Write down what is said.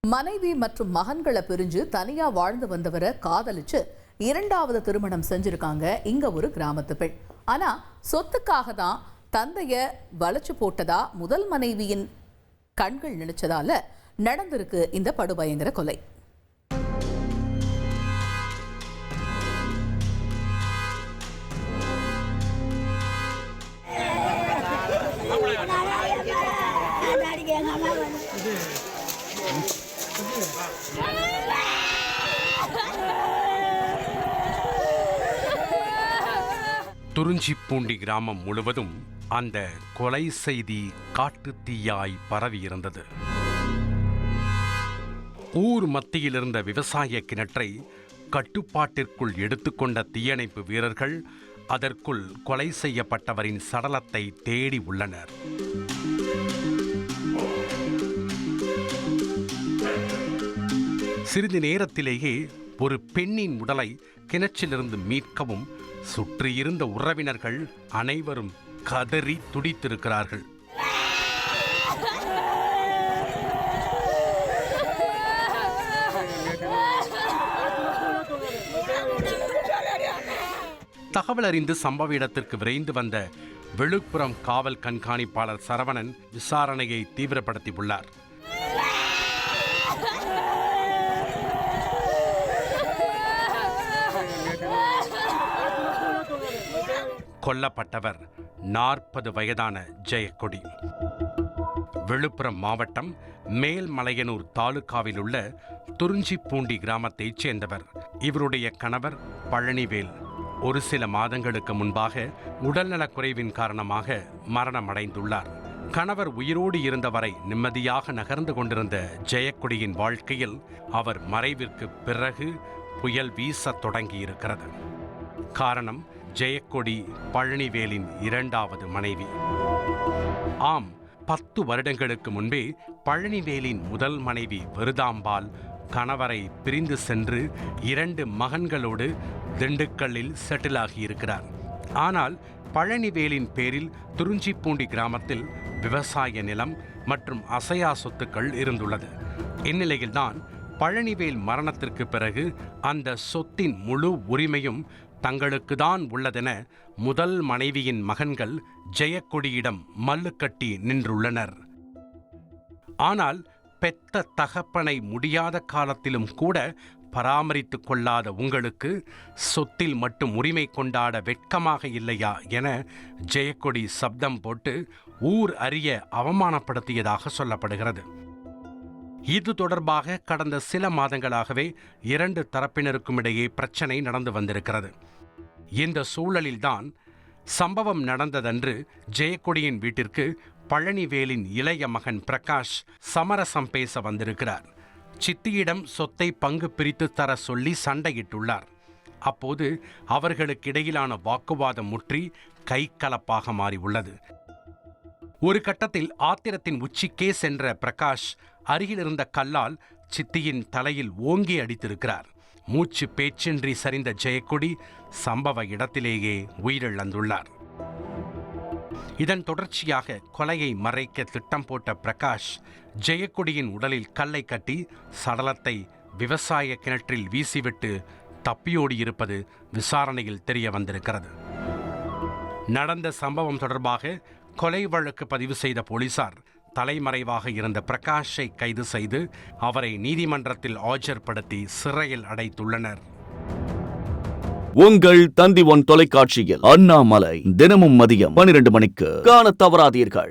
மனைவி மற்றும் மகன்களை பிரிஞ்சு தனியா வாழ்ந்து வந்தவரை காதலிச்சு இரண்டாவது திருமணம் செஞ்சிருக்காங்க இங்க ஒரு கிராமத்து பெண். ஆனா சொத்துக்காக தான் தந்தைய வளைச்சு போட்டதா முதல் மனைவியின் கண்கள் நினைச்சதால நடந்திருக்கு இந்த படுபயங்கர கொலை. துறிஞ்சிப்பூண்டி கிராமம் முழுவதும் அந்த கொலை செய்தி காட்டுத்தீயாய் பரவியிருந்தது. ஊர் மத்தியில் இருந்த விவசாய கிணற்றை கட்டுப்பாட்டிற்குள் எடுத்துக்கொண்ட தீயணைப்பு வீரர்கள் அதற்குள் கொலை செய்யப்பட்டவரின் சடலத்தை தேடி உள்ளனர். சிறிது நேரத்திலேயே ஒரு பெண்ணின் உடலை கிணற்றிலிருந்து மீட்கவும் சுற்றியிருந்த உறவினர்கள் அனைவரும் கதறி துடித்திருக்கிறார்கள். தகவல் அறிந்து சம்பவ இடத்திற்கு விரைந்து வந்த விழுப்புரம் காவல் கண்காணிப்பாளர் சரவணன் விசாரணையை தீவிரப்படுத்தியுள்ளார். கொல்லப்பட்டவர் 40 வயதான ஜெயக்கொடி. விழுப்புரம் மாவட்டம் மேல்மலையனூர் தாலுகாவில் உள்ள துறிஞ்சிப்பூண்டி கிராமத்தைச் சேர்ந்தவர். இவருடைய கணவர் பழனிவேல் ஒரு சில மாதங்களுக்கு முன்பாக உடல்நலக் குறைவின் காரணமாக மரணமடைந்துள்ளார். கணவர் உயிரோடு இருந்தவரை நிம்மதியாக நகர்ந்து கொண்டிருந்த ஜெயக்கொடியின் வாழ்க்கையில் அவர் மறைவிற்கு பிறகு புயல் வீசத் தொடங்கியிருக்கிறது. காரணம், ஜெயக்கொடி பழனிவேலின் இரண்டாவது மனைவி. ஆம், 10 வருடங்களுக்கு முன்பே பழனிவேலின் முதல் மனைவி விருதாம்பாள் கணவரை பிரிந்து சென்று 2 மகன்களோடு திண்டுக்கல்லில் செட்டில் ஆகியிருக்கிறார். ஆனால் பழனிவேலின் பேரில் துறிஞ்சிப்பூண்டி கிராமத்தில் விவசாய நிலம் மற்றும் அசையா சொத்துக்கள் இருந்துள்ளது. இந்நிலையில்தான் பழனிவேல் மரணத்திற்கு பிறகு அந்த சொத்தின் முழு உரிமையும் தங்களுக்கு தான் உள்ளதென முதல் மனைவியின் மகன்கள் ஜெயக்கொடியிடம் மல்லுக்கட்டி நின்றுள்ளனர். ஆனால் பெத்த தகப்பனை முடியாத காலத்திலும் கூட பராமரித்து கொள்ளாத உங்களுக்கு சொத்தில் மட்டும் உரிமை கொண்டாட வெட்கமாக இல்லையா என ஜெயக்கொடி சப்தம் போட்டு ஊர் அறிய அவமானப்படுத்தியதாக சொல்லப்படுகிறது. இது தொடர்பாக கடந்த சில மாதங்களாகவே 2 தரப்பினருக்கும் இடையே பிரச்சனை நடந்து வந்திருக்கிறது. இந்த சூழலில்தான் சம்பவம் நடந்ததன்று ஜெயக்கொடியின் வீட்டிற்கு பழனிவேலின் இளைய மகன் பிரகாஷ் சமரசம் பேச வந்திருக்கிறார். சித்தியிடம் சொத்தை பங்கு பிரித்து தர சொல்லி சண்டையிட்டுள்ளார். அப்போது அவர்களுக்கு இடையிலான வாக்குவாதம் முற்றி கைகலப்பாக மாறியுள்ளது. ஒரு கட்டத்தில் ஆத்திரத்தின் உச்சிக்கே சென்ற பிரகாஷ் அருகில் இருந்த கல்லால் சித்தியின் தலையில் ஓங்கி அடித்திருக்கிறார். மூச்சு பேச்சின்றி சரிந்த ஜெயக்கொடி சம்பவ இடத்திலேயே உயிரிழந்துள்ளார். இதன் தொடர்ச்சியாக கொலையை மறைக்க திட்டம் போட்ட பிரகாஷ் ஜெயக்கொடியின் உடலில் கல்லை கட்டி சடலத்தை விவசாய கிணற்றில் வீசிவிட்டு தப்பியோடியிருப்பது விசாரணையில் தெரிய வந்திருக்கிறது. நடந்த சம்பவம் தொடர்பாக கொலை வழக்கு பதிவு செய்த போலீசார் தலைமறைவாக இருந்த பிரகாஷை கைது செய்து அவரை நீதிமன்றத்தில் ஆஜர்படுத்தி சிறையில் அடைத்துள்ளனர். உங்கள் தந்தி 1 தொலைக்காட்சியில் அண்ணாமலை தினமும் மதியம் 12 மணிக்கு காணத் தவறாதீர்கள்.